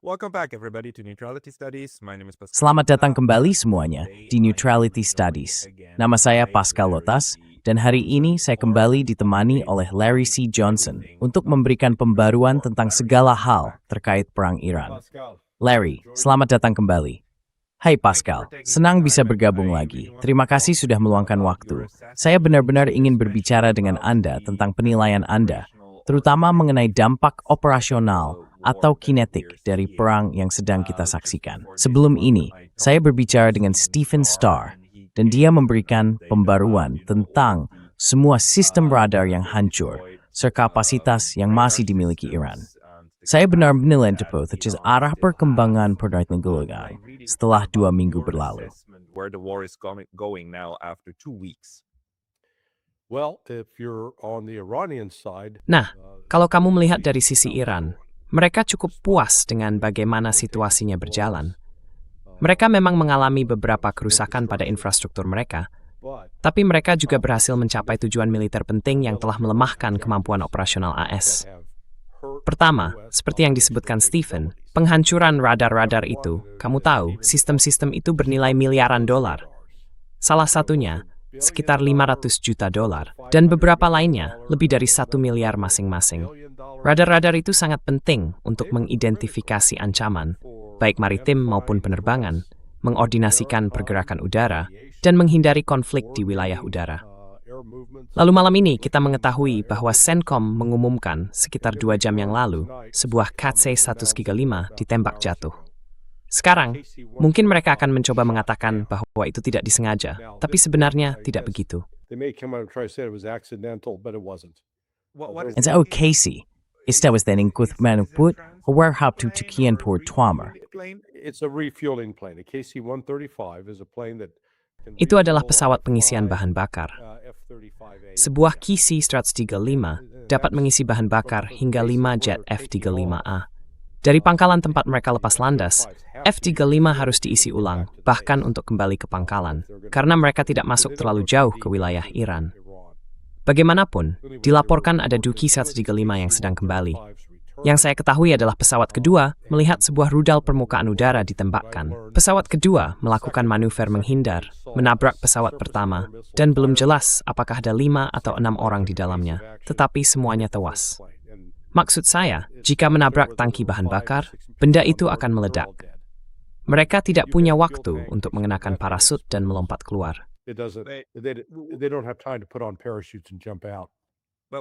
Welcome back, everybody, to Neutrality Studies. My name is Pascal. Selamat datang kembali semuanya di Neutrality Studies. Nama saya Pascal Lotas, dan hari ini saya kembali ditemani oleh Larry C. Johnson untuk memberikan pembaruan tentang segala hal terkait Perang Iran. Larry, selamat datang kembali. Hai Pascal, senang bisa bergabung lagi. Terima kasih sudah meluangkan waktu. Saya benar-benar ingin berbicara dengan Anda tentang penilaian Anda, terutama mengenai dampak operasional atau kinetik dari perang yang sedang kita saksikan. Sebelum ini, saya berbicara dengan Stephen Starr, dan dia memberikan pembaruan tentang semua sistem radar yang hancur, serta kapasitas yang masih dimiliki Iran. Saya benar-benar menilai atas arah perkembangan perang negara setelah 2 minggu berlalu. Where the war is going now after 2 weeks. Nah, kalau kamu melihat dari sisi Iran, mereka cukup puas dengan bagaimana situasinya berjalan. Mereka memang mengalami beberapa kerusakan pada infrastruktur mereka, tapi mereka juga berhasil mencapai tujuan militer penting yang telah melemahkan kemampuan operasional AS. Pertama, seperti yang disebutkan Stephen, penghancuran radar-radar itu, kamu tahu, sistem-sistem itu bernilai miliaran dolar. Salah satunya, sekitar $500 juta, dan beberapa lainnya lebih dari 1 miliar masing-masing. Radar-radar itu sangat penting untuk mengidentifikasi ancaman, baik maritim maupun penerbangan, mengordinasikan pergerakan udara, dan menghindari konflik di wilayah udara. Lalu malam ini kita mengetahui bahwa CENTCOM mengumumkan sekitar 2 jam yang lalu, sebuah KC-135 ditembak jatuh. Sekarang, mungkin mereka akan mencoba mengatakan bahwa itu tidak disengaja, tapi sebenarnya tidak begitu. En zou Casey, is dat was dan in Kuthmanuput, Hawerhap to Tukian Port Twamer. It's a refueling plane. A KC-135 is a plane that Itu adalah pesawat pengisian bahan bakar. Sebuah KC-135 dapat mengisi bahan bakar hingga 5 jet F-35A. Dari pangkalan tempat mereka lepas landas, F-35 harus diisi ulang, bahkan untuk kembali ke pangkalan, karena mereka tidak masuk terlalu jauh ke wilayah Iran. Bagaimanapun, dilaporkan ada Duki 135 yang sedang kembali. Yang saya ketahui adalah pesawat kedua melihat sebuah rudal permukaan udara ditembakkan. Pesawat kedua melakukan manuver menghindar, menabrak pesawat pertama, dan belum jelas apakah ada 5 atau 6 orang di dalamnya, tetapi semuanya tewas. Maksud saya, jika menabrak tangki bahan bakar, benda itu akan meledak. Mereka tidak punya waktu untuk mengenakan parasut dan melompat keluar. they don't have time to put on parachutes and jump out. But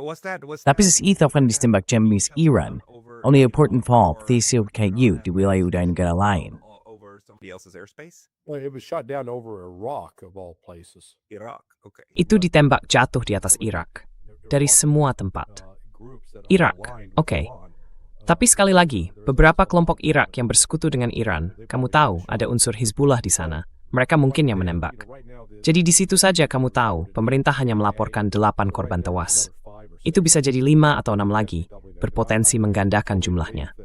Tapi itu akan ditembak Jemis Iran, only important fall Thesil KU di wilayah udara negara lain. over somebody else's airspace? Well, it was shot down over Iraq, of all places. Iraq, okay. Itu ditembak jatuh di atas Irak, dari semua tempat. Irak, oke. Tapi sekali lagi, beberapa kelompok Irak yang bersekutu dengan Iran, kamu tahu ada unsur Hizbullah di sana. Mereka mungkin yang menembak. Jadi di situ saja kamu tahu, pemerintah hanya melaporkan 8 korban tewas. Itu bisa jadi 5 atau 6 lagi, berpotensi menggandakan jumlahnya.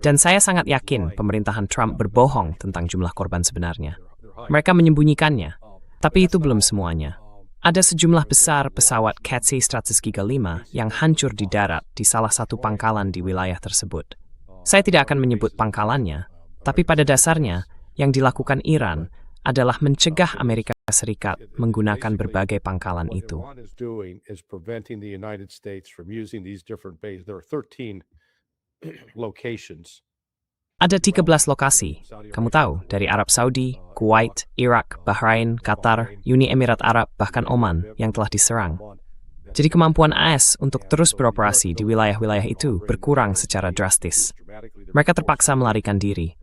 Dan saya sangat yakin pemerintahan Trump berbohong tentang jumlah korban sebenarnya. Mereka menyembunyikannya, tapi itu belum semuanya. Ada sejumlah besar pesawat KC-135 yang hancur di darat di salah satu pangkalan di wilayah tersebut. Saya tidak akan menyebut pangkalannya, tapi pada dasarnya, yang dilakukan Iran adalah mencegah Amerika Serikat menggunakan berbagai pangkalan itu. Ada 13 lokasi, kamu tahu, dari Arab Saudi, Kuwait, Irak, Bahrain, Qatar, Uni Emirat Arab, bahkan Oman yang telah diserang. Jadi kemampuan AS untuk terus beroperasi di wilayah-wilayah itu berkurang secara drastis. Mereka terpaksa melarikan diri.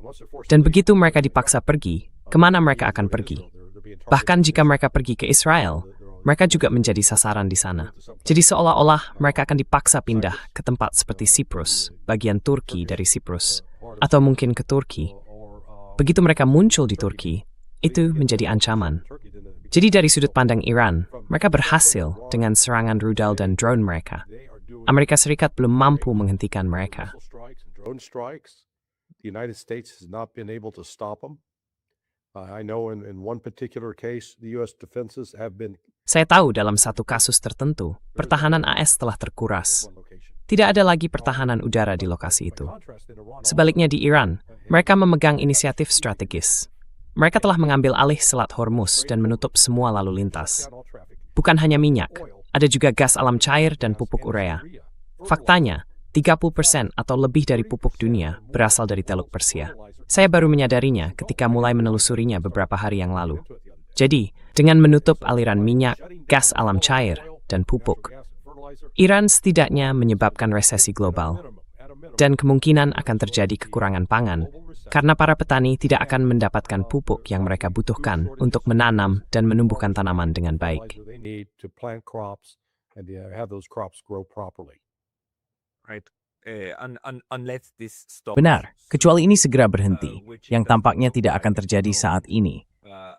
Dan begitu mereka dipaksa pergi, kemana mereka akan pergi? Bahkan jika mereka pergi ke Israel, mereka juga menjadi sasaran di sana. Jadi seolah-olah mereka akan dipaksa pindah ke tempat seperti Siprus, bagian Turki dari Siprus, atau mungkin ke Turki. Begitu mereka muncul di Turki, itu menjadi ancaman. Jadi dari sudut pandang Iran, mereka berhasil dengan serangan rudal dan drone mereka. Amerika Serikat belum mampu menghentikan mereka. Saya tahu dalam satu kasus tertentu, pertahanan AS telah terkuras. Tidak ada lagi pertahanan udara di lokasi itu. Sebaliknya di Iran, mereka memegang inisiatif strategis. Mereka telah mengambil alih Selat Hormuz dan menutup semua lalu lintas. Bukan hanya minyak, ada juga gas alam cair dan pupuk urea. Faktanya, 30% atau lebih dari pupuk dunia berasal dari Teluk Persia. Saya baru menyadarinya ketika mulai menelusurinya beberapa hari yang lalu. Jadi, dengan menutup aliran minyak, gas alam cair, dan pupuk, Iran setidaknya menyebabkan resesi global. Dan kemungkinan akan terjadi kekurangan pangan, karena para petani tidak akan mendapatkan pupuk yang mereka butuhkan untuk menanam dan menumbuhkan tanaman dengan baik. Benar, kecuali ini segera berhenti, yang tampaknya tidak akan terjadi saat ini.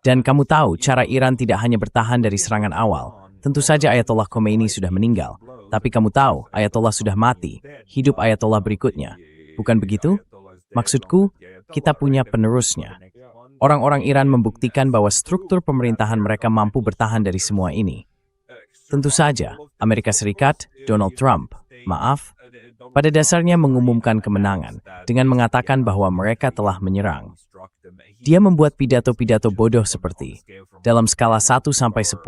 Dan kamu tahu, cara Iran tidak hanya bertahan dari serangan awal. Tentu saja Ayatollah Khomeini sudah meninggal, tapi kamu tahu, Ayatollah sudah mati, hidup Ayatollah berikutnya. Bukan begitu? Maksudku, kita punya penerusnya. Orang-orang Iran membuktikan bahwa struktur pemerintahan mereka mampu bertahan dari semua ini. Tentu saja, Amerika Serikat, Donald Trump, pada dasarnya mengumumkan kemenangan dengan mengatakan bahwa mereka telah menyerang. Dia membuat pidato-pidato bodoh seperti, dalam skala 1 sampai 10,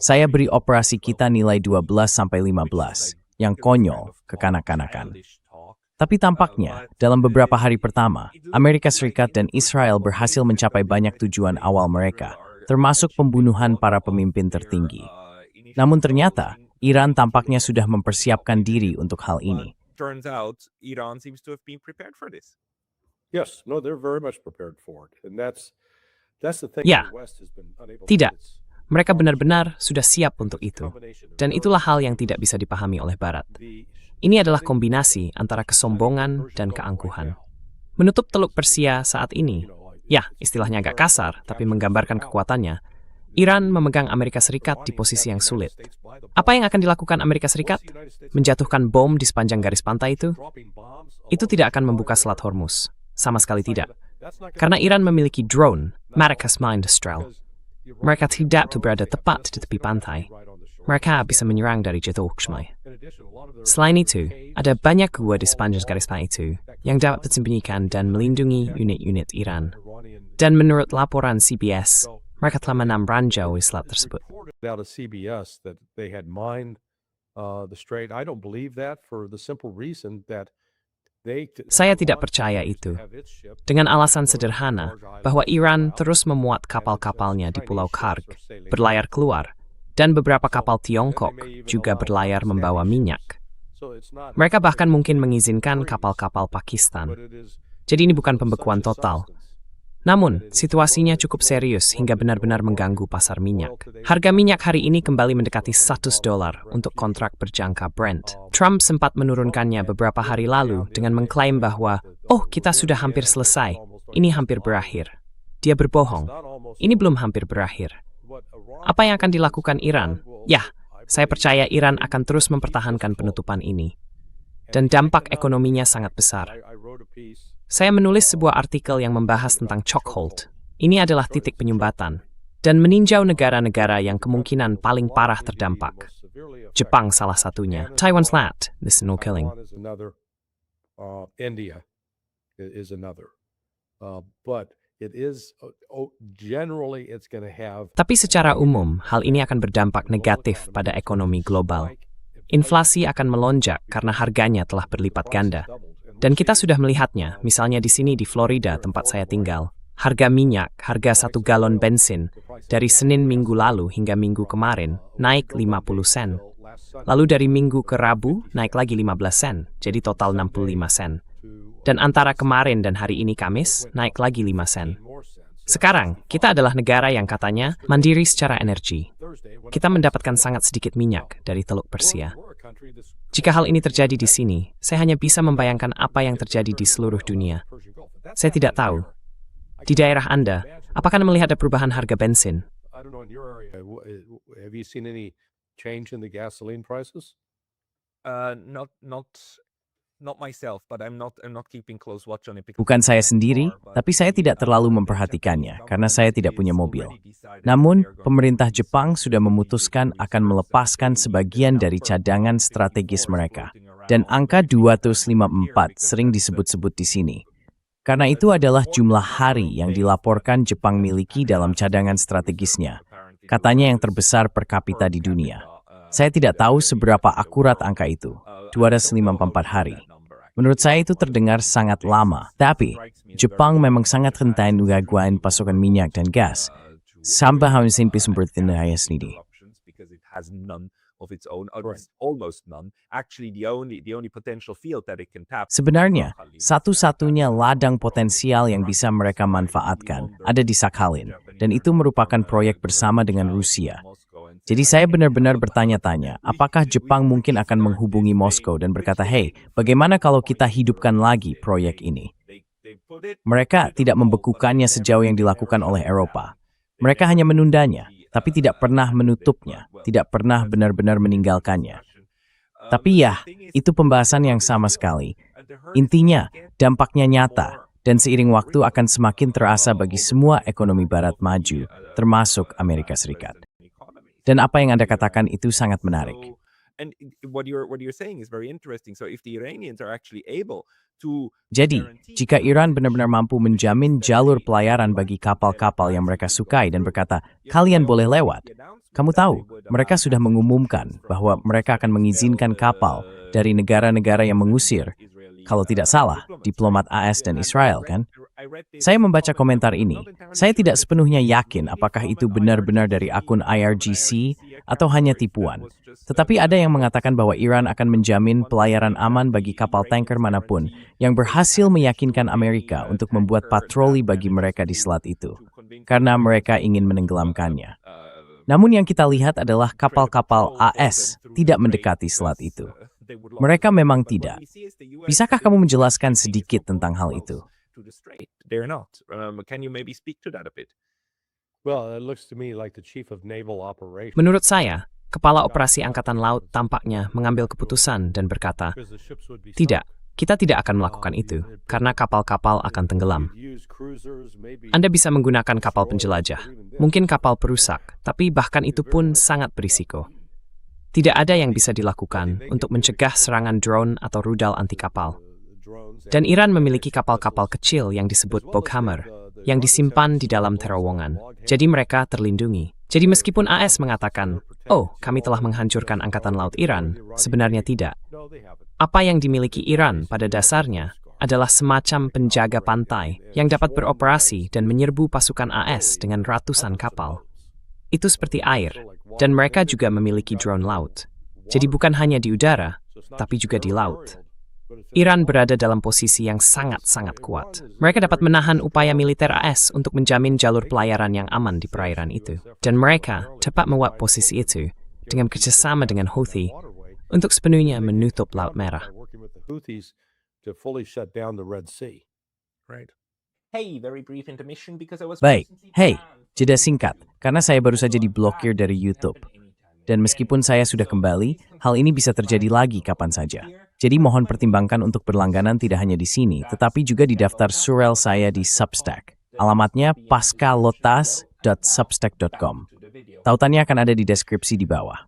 saya beri operasi kita nilai 12 sampai 15, yang konyol, kekanak-kanakan. Tapi tampaknya, dalam beberapa hari pertama, Amerika Serikat dan Israel berhasil mencapai banyak tujuan awal mereka, termasuk pembunuhan para pemimpin tertinggi. Namun ternyata, Iran tampaknya sudah mempersiapkan diri untuk hal ini. Turns out, Iran seems to have been prepared for this. Yes, no, they're very much prepared for it. And that's the thing Ya, the West has been unable to tidak. do. Mereka benar-benar sudah siap untuk itu. Dan itulah hal yang tidak bisa dipahami oleh Barat. Ini adalah kombinasi antara kesombongan dan keangkuhan. Menutup Teluk Persia saat ini, ya, istilahnya agak kasar, tapi menggambarkan kekuatannya, Iran memegang Amerika Serikat di posisi yang sulit. Apa yang akan dilakukan Amerika Serikat? Menjatuhkan bom di sepanjang garis pantai itu? Itu tidak akan membuka Selat Hormuz. Sama sekali tidak. Karena Iran memiliki drone, Maracas Mine-Destral. Mereka tidak berada tepat di tepi pantai. Mereka bisa menyerang dari jatuh Uxmai. Selain itu, ada banyak gua di sepanjang garis pantai itu yang dapat disembunyikan dan melindungi unit-unit Iran. Dan menurut laporan CBS, mereka telah menam ranjau di selat tersebut. Out of CBS that they had mined the strait. I don't believe that for the simple reason that Saya tidak percaya itu. Dengan alasan sederhana bahwa Iran terus memuat kapal-kapalnya di Pulau Karg, berlayar keluar, dan beberapa kapal Tiongkok juga berlayar membawa minyak. Mereka bahkan mungkin mengizinkan kapal-kapal Pakistan. Jadi ini bukan pembekuan total. Namun, situasinya cukup serius hingga benar-benar mengganggu pasar minyak. Harga minyak hari ini kembali mendekati $100 untuk kontrak berjangka Brent. Trump sempat menurunkannya beberapa hari lalu dengan mengklaim bahwa, oh, kita sudah hampir selesai, ini hampir berakhir. Dia berbohong, ini belum hampir berakhir. Apa yang akan dilakukan Iran? Ya, saya percaya Iran akan terus mempertahankan penutupan ini. Dan dampak ekonominya sangat besar. Saya menulis sebuah artikel yang membahas tentang chokehold. Ini adalah titik penyumbatan. Dan meninjau negara-negara yang kemungkinan paling parah terdampak. Jepang salah satunya. Taiwan Slat, this no killing. India is another. But it is generally it's going to have. Tapi secara umum, hal ini akan berdampak negatif pada ekonomi global. Inflasi akan melonjak karena harganya telah berlipat ganda. Dan kita sudah melihatnya, misalnya di sini di Florida tempat saya tinggal. Harga minyak, harga 1 galon bensin, dari Senin minggu lalu hingga minggu kemarin, naik 50 sen. Lalu dari minggu ke Rabu, naik lagi 15 sen, jadi total 65 sen. Dan antara kemarin dan hari ini Kamis, naik lagi 5 sen. Sekarang, kita adalah negara yang katanya mandiri secara energi. Kita mendapatkan sangat sedikit minyak dari Teluk Persia. Jika hal ini terjadi di sini, saya hanya bisa membayangkan apa yang terjadi di seluruh dunia. Saya tidak tahu. Di daerah Anda, apakah Anda melihat ada perubahan harga bensin? Have you seen any change in the gasoline prices? Not myself, but I'm not keeping close watch on it. Bukan saya sendiri, tapi saya tidak terlalu memperhatikannya karena saya tidak punya mobil. Namun, pemerintah Jepang sudah memutuskan akan melepaskan sebagian dari cadangan strategis mereka. dan angka 254 sering disebut-sebut di sini. Karena itu adalah jumlah hari yang dilaporkan Jepang miliki dalam cadangan strategisnya. Katanya yang terbesar per kapita di dunia. Saya tidak tahu seberapa akurat angka itu, 254 hari. Menurut saya itu terdengar sangat lama, tapi Jepang memang sangat rentan gangguan pasokan minyak dan gas. Sampai hampir sumber daya sendiri. Sebenarnya, satu-satunya ladang potensial yang bisa mereka manfaatkan ada di Sakhalin, dan itu merupakan proyek bersama dengan Rusia. Jadi saya benar-benar bertanya-tanya, apakah Jepang mungkin akan menghubungi Moskow dan berkata, "Hey, bagaimana kalau kita hidupkan lagi proyek ini?" Mereka tidak membekukannya sejauh yang dilakukan oleh Eropa. Mereka hanya menundanya, tapi tidak pernah menutupnya, tidak pernah benar-benar meninggalkannya. Tapi ya, itu pembahasan yang sama sekali. Intinya, dampaknya nyata, dan seiring waktu akan semakin terasa bagi semua ekonomi barat maju, termasuk Amerika Serikat. Dan apa yang Anda katakan itu sangat menarik. Jadi, jika Iran benar-benar mampu menjamin jalur pelayaran bagi kapal-kapal yang mereka sukai dan berkata, "Kalian boleh lewat." Kamu tahu, mereka sudah mengumumkan bahwa mereka akan mengizinkan kapal dari negara-negara yang mengusir, kalau tidak salah, diplomat AS dan Israel, kan? Saya membaca komentar ini. Saya tidak sepenuhnya yakin apakah itu benar-benar dari akun IRGC atau hanya tipuan. Tetapi ada yang mengatakan bahwa Iran akan menjamin pelayaran aman bagi kapal tanker manapun yang berhasil meyakinkan Amerika untuk membuat patroli bagi mereka di selat itu, karena mereka ingin menenggelamkannya. Namun yang kita lihat adalah kapal-kapal AS tidak mendekati selat itu. Mereka memang tidak. Bisakah kamu menjelaskan sedikit tentang hal itu? Menurut saya, Kepala Operasi Angkatan Laut tampaknya mengambil keputusan dan berkata, "Tidak, kita tidak akan melakukan itu, karena kapal-kapal akan tenggelam. Anda bisa menggunakan kapal penjelajah, mungkin kapal perusak, tapi bahkan itu pun sangat berisiko. Tidak ada yang bisa dilakukan untuk mencegah serangan drone atau rudal anti kapal. Dan Iran memiliki kapal-kapal kecil yang disebut Boghammer, yang disimpan di dalam terowongan. Jadi mereka terlindungi. Jadi meskipun AS mengatakan, 'Oh, kami telah menghancurkan Angkatan Laut Iran,' sebenarnya tidak. Apa yang dimiliki Iran pada dasarnya adalah semacam penjaga pantai yang dapat beroperasi dan menyerbu pasukan AS dengan ratusan kapal. Itu seperti air, dan mereka juga memiliki drone laut. Jadi bukan hanya di udara, tapi juga di laut. Iran berada dalam posisi yang sangat-sangat kuat. Mereka dapat menahan upaya militer AS untuk menjamin jalur pelayaran yang aman di perairan itu. Dan mereka dapat membuat posisi itu dengan kerjasama dengan Houthi untuk sepenuhnya menutup Laut Merah. Baik, jeda singkat, karena saya baru saja diblokir dari YouTube. Dan meskipun saya sudah kembali, hal ini bisa terjadi lagi kapan saja. Jadi mohon pertimbangkan untuk berlangganan tidak hanya di sini, tetapi juga di daftar surel saya di Substack. Alamatnya pascalotas.substack.com. Tautannya akan ada di deskripsi di bawah.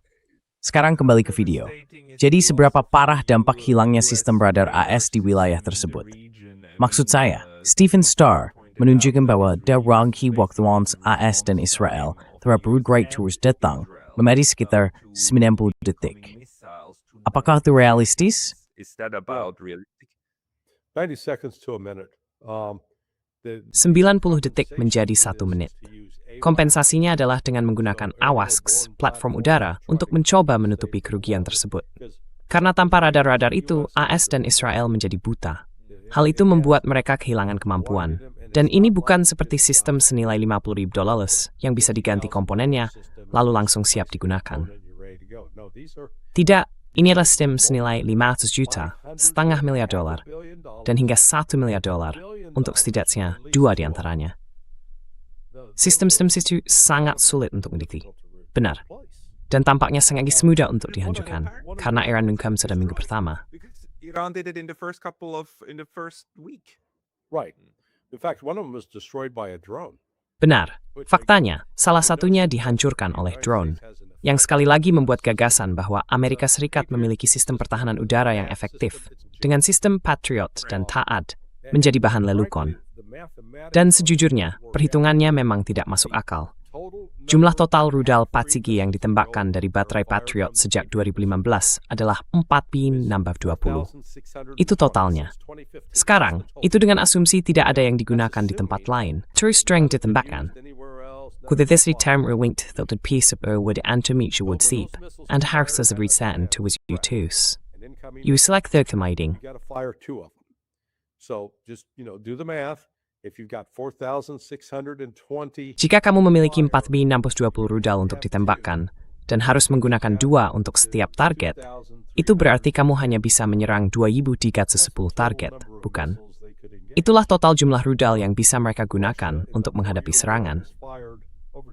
Sekarang kembali ke video. Jadi seberapa parah dampak hilangnya sistem radar AS di wilayah tersebut? Maksud saya, Stephen Starr menunjukkan bahwa darangi waktuans AS dan Israel terhadap Great Tours datang memedi sekitar 90 detik. Apakah itu realistis? 90 detik menjadi 1 menit. Kompensasinya adalah dengan menggunakan AWACS, platform udara, untuk mencoba menutupi kerugian tersebut. Karena tanpa radar-radar itu, AS dan Israel menjadi buta. Hal itu membuat mereka kehilangan kemampuan. Dan ini bukan seperti sistem senilai $50.000 yang bisa diganti komponennya, lalu langsung siap digunakan. Tidak, ini adalah sistem senilai 500 juta, $500 miliar, dan hingga $1 miliar untuk setidaknya 2 di antaranya. Sistem-sistem itu sangat sulit untuk mendekati. Benar. Dan tampaknya sangat semudah untuk dihancurkan, karena Iran mengklaim pada minggu pertama. Iran did it in the first week. Right. In fact, one of them was destroyed by a drone. Benar. Faktanya, salah satunya dihancurkan oleh drone, yang sekali lagi membuat gagasan bahwa Amerika Serikat memiliki sistem pertahanan udara yang efektif, dengan sistem Patriot dan THAAD, menjadi bahan lelukon. Dan sejujurnya, perhitungannya memang tidak masuk akal. Jumlah total rudal Patsigi yang ditembakkan dari baterai Patriot sejak 2015 adalah 4P-20. Itu totalnya. Sekarang, itu dengan asumsi tidak ada yang digunakan di tempat lain. Terus strength ditembakkan. Kudetesri term linked tilted piece of wood antomeet would seep, and harses of resatin to his utus. You select the commanding. So just, do the math. If you've got 4,620 Jika kamu memiliki 4B-620 rudal untuk ditembakkan, dan harus menggunakan 2 untuk setiap target, itu berarti kamu hanya bisa menyerang 2.310 target, bukan? Itulah total jumlah rudal yang bisa mereka gunakan untuk menghadapi serangan.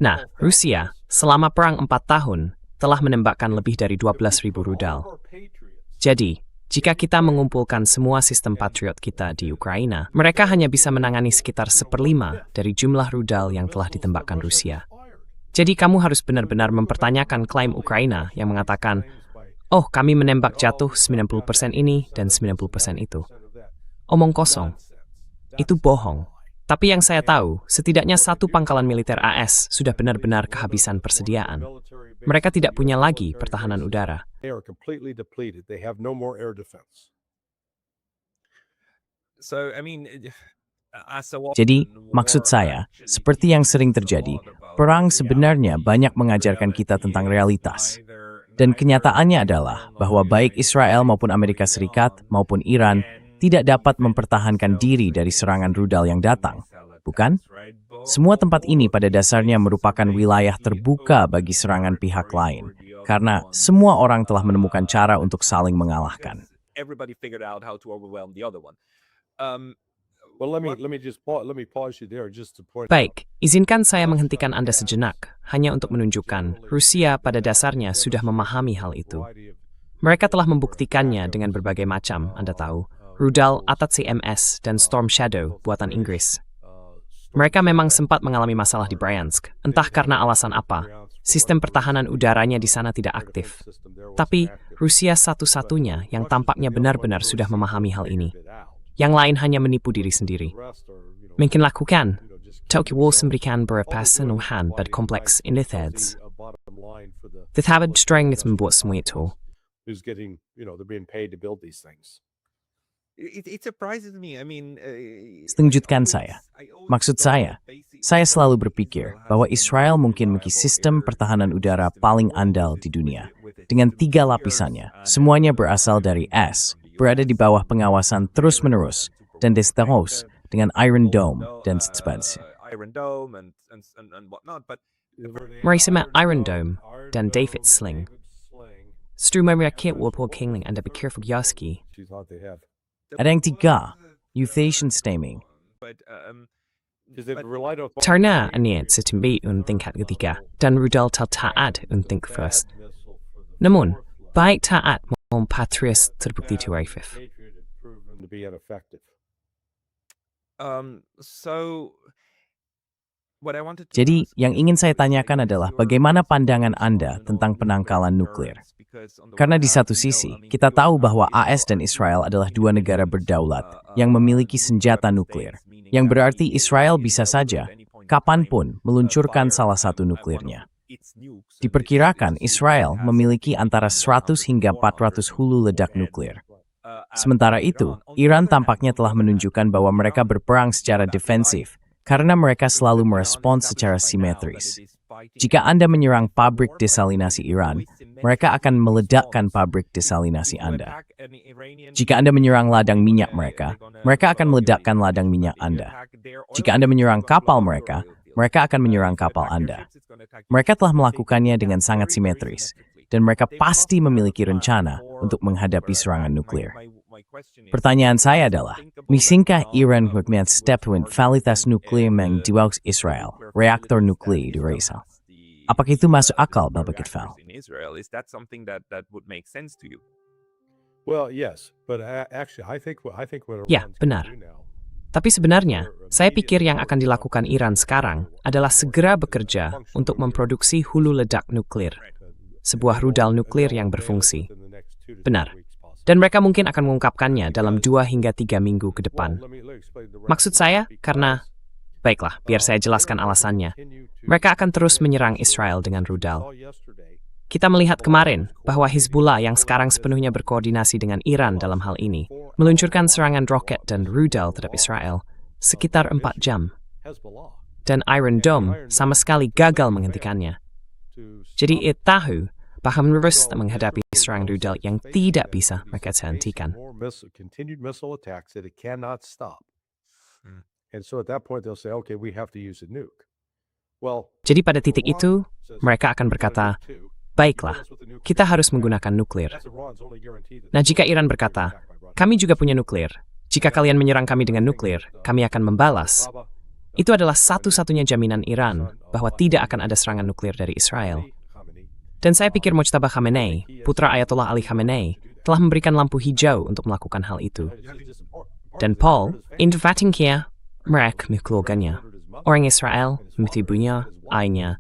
Nah, Rusia, selama perang 4 tahun, telah menembakkan lebih dari 12.000 rudal. Jadi, jika kita mengumpulkan semua sistem Patriot kita di Ukraina, mereka hanya bisa menangani sekitar 1/5 dari jumlah rudal yang telah ditembakkan Rusia. Jadi kamu harus benar-benar mempertanyakan klaim Ukraina yang mengatakan, oh kami menembak jatuh 90% ini dan 90% itu. Omong kosong. Itu bohong. Tapi yang saya tahu, setidaknya 1 pangkalan militer AS sudah benar-benar kehabisan persediaan. Mereka tidak punya lagi pertahanan udara. they are completely depleted. They have no more air defense. So, I mean, Jadi, maksud saya, seperti yang sering terjadi, perang sebenarnya banyak mengajarkan kita tentang realitas. Dan kenyataannya adalah bahwa baik Israel maupun Amerika Serikat maupun Iran tidak dapat mempertahankan diri dari serangan rudal yang datang, bukan? Semua tempat ini pada dasarnya merupakan wilayah terbuka bagi serangan pihak lain, karena semua orang telah menemukan cara untuk saling mengalahkan. Everybody figured out how to overwhelm the other one. Well, let me pause you there just to point. Baik, izinkan saya menghentikan Anda sejenak, hanya untuk menunjukkan Rusia pada dasarnya sudah memahami hal itu. Mereka telah membuktikannya dengan berbagai macam, Anda tahu, rudal ATACMS dan Storm Shadow buatan Inggris. Mereka memang sempat mengalami masalah di Bryansk, entah karena alasan apa. Sistem pertahanan udaranya di sana tidak aktif. Tapi Rusia satu-satunya yang tampaknya benar-benar sudah memahami hal ini. Yang lain hanya menipu diri sendiri. Mungkin lakukan. Tokyo Wars memberikan beberapa senuhan bad kompleks initheds. Tetapi strength membuat semua itu. Who's getting, they're being paid to build these things. It surprises me. I mean, Setunjukkan saya. Maksud saya selalu berpikir bahwa Israel mungkin memiliki sistem pertahanan udara paling andal di dunia. Dengan 3 lapisannya, semuanya berasal dari es, berada di bawah pengawasan terus-menerus, dan diterus dengan Iron Dome dan sebagainya. Iron Dome and whatnot, but Mereka met Iron Dome dan David Sling. Struma rakyat wapol kingling Anda berkir Fugyaski. She thought they have. Ada yang 3, euthation stemming. but Because they've relied on Tarna aniat setimbi tingkat ketiga dan rudal taat tingkat first. Namun, baik taat maupun Patriot terbukti efektif. Patriot had proven to be ineffective. so what I wanted to Jadi, ask yang ingin saya tanyakan adalah bagaimana pandangan Anda tentang penangkalan nuklir? Karena di satu sisi, kita tahu bahwa AS dan Israel adalah 2 negara berdaulat yang memiliki senjata nuklir, yang berarti Israel bisa saja, kapanpun, meluncurkan salah satu nuklirnya. Diperkirakan Israel memiliki antara 100 hingga 400 hulu ledak nuklir. Sementara itu, Iran tampaknya telah menunjukkan bahwa mereka berperang secara defensif, karena mereka selalu merespons secara simetris. Jika Anda menyerang pabrik desalinasi Iran, mereka akan meledakkan pabrik desalinasi Anda. Jika Anda menyerang ladang minyak mereka akan meledakkan ladang minyak Anda. Jika Anda menyerang kapal mereka akan menyerang kapal Anda. Mereka telah melakukannya dengan sangat simetris, dan mereka pasti memiliki rencana untuk menghadapi serangan nuklir. Pertanyaan saya adalah, bisakah Iran melakukan step validitas nuklir yang diwakil Israel, reaktor nuklir di Israel? Apakah itu masuk akal, Bapak Kitfal? in Israel? Is that something that would make sense to you? Well, yes, but actually, I think what Ya, Iran's benar. gonna do now Tapi sebenarnya, saya pikir yang akan dilakukan Iran sekarang adalah segera bekerja untuk memproduksi hulu ledak nuklir, sebuah rudal nuklir yang berfungsi. Benar. Dan mereka mungkin akan mengungkapkannya dalam 2 hingga 3 minggu ke depan. Maksud saya, karena... Baiklah, biar saya jelaskan alasannya. Mereka akan terus menyerang Israel dengan rudal. Kita melihat kemarin bahwa Hizbullah yang sekarang sepenuhnya berkoordinasi dengan Iran dalam hal ini, meluncurkan serangan roket dan rudal terhadap Israel sekitar 4 jam. Dan Iron Dome sama sekali gagal menghentikannya. Jadi tahu bahwa terus menghadapi serangan rudal yang tidak bisa mereka hentikan. Jadi pada titik itu, mereka akan berkata, baiklah, kita harus menggunakan nuklir. Nah, jika Iran berkata, kami juga punya nuklir, jika kalian menyerang kami dengan nuklir, kami akan membalas. Itu adalah satu-satunya jaminan Iran bahwa tidak akan ada serangan nuklir dari Israel. Dan saya pikir Mojtaba Khamenei, putra Ayatollah Ali Khamenei, telah memberikan lampu hijau untuk melakukan hal itu. Dan Paul, Indovatingkia, mereka keluarganya, orang Israel, ibunya, ayahnya,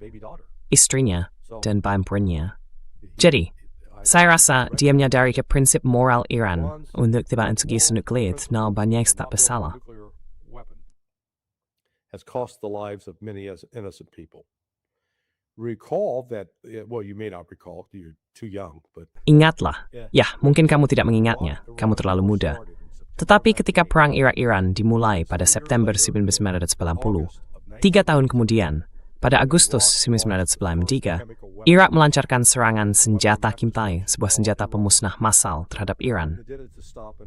istrinya, dan perempuannya. Jadi, saya rasa dia menyadari ke prinsip moral Iran untuk tidak integris nuklir dan banyak tak bersalah. Has cost the lives of many innocent people. Recall that, well, you may not recall, you're too young, but... Ingatlah, ya mungkin kamu tidak mengingatnya, kamu terlalu muda. Tetapi ketika Perang Irak-Iran dimulai pada September 1990, 3 tahun kemudian, pada Agustus 1993, Irak melancarkan serangan senjata kimpai, sebuah senjata pemusnah massal terhadap Iran.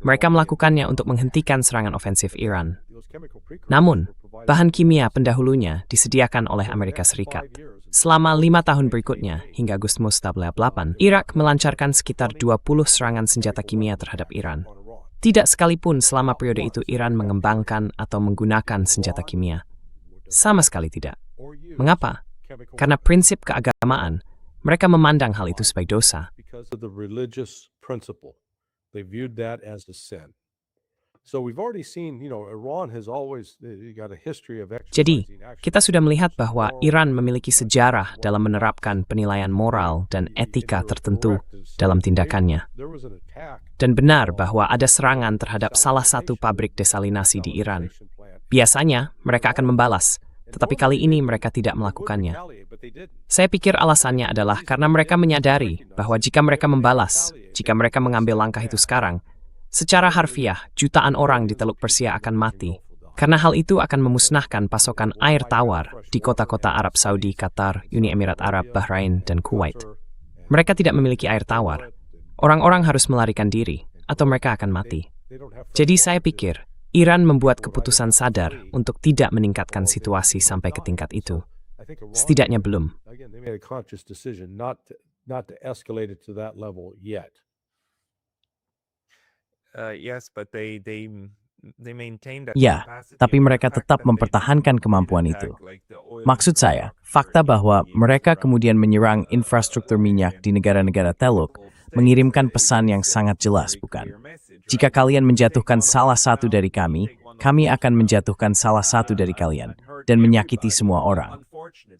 Mereka melakukannya untuk menghentikan serangan ofensif Iran. Namun, bahan kimia pendahulunya disediakan oleh Amerika Serikat. Selama 5 tahun berikutnya, hingga Agustus 1998, Irak melancarkan sekitar 20 serangan senjata kimia terhadap Iran. Tidak sekalipun selama periode itu Iran mengembangkan atau menggunakan senjata kimia. Sama sekali tidak. Mengapa? Karena prinsip keagamaan, mereka memandang hal itu sebagai dosa. Jadi, kita sudah melihat bahwa Iran memiliki sejarah dalam menerapkan penilaian moral dan etika tertentu dalam tindakannya. Dan benar bahwa ada serangan terhadap salah satu pabrik desalinasi di Iran. Biasanya, mereka akan membalas, tetapi kali ini mereka tidak melakukannya. Saya pikir alasannya adalah karena mereka menyadari bahwa jika mereka membalas, jika mereka mengambil langkah itu sekarang, secara harfiah, jutaan orang di Teluk Persia akan mati, karena hal itu akan memusnahkan pasokan air tawar di kota-kota Arab Saudi, Qatar, Uni Emirat Arab, Bahrain, dan Kuwait. Mereka tidak memiliki air tawar. Orang-orang harus melarikan diri, atau mereka akan mati. Jadi saya pikir, Iran membuat keputusan sadar untuk tidak meningkatkan situasi sampai ke tingkat itu. Setidaknya belum. Ya, tapi mereka tetap mempertahankan kemampuan itu. Maksud saya, fakta bahwa mereka kemudian menyerang infrastruktur minyak di negara-negara Teluk mengirimkan pesan yang sangat jelas, bukan? Jika kalian menjatuhkan salah satu dari kami akan menjatuhkan salah satu dari kalian dan menyakiti semua orang.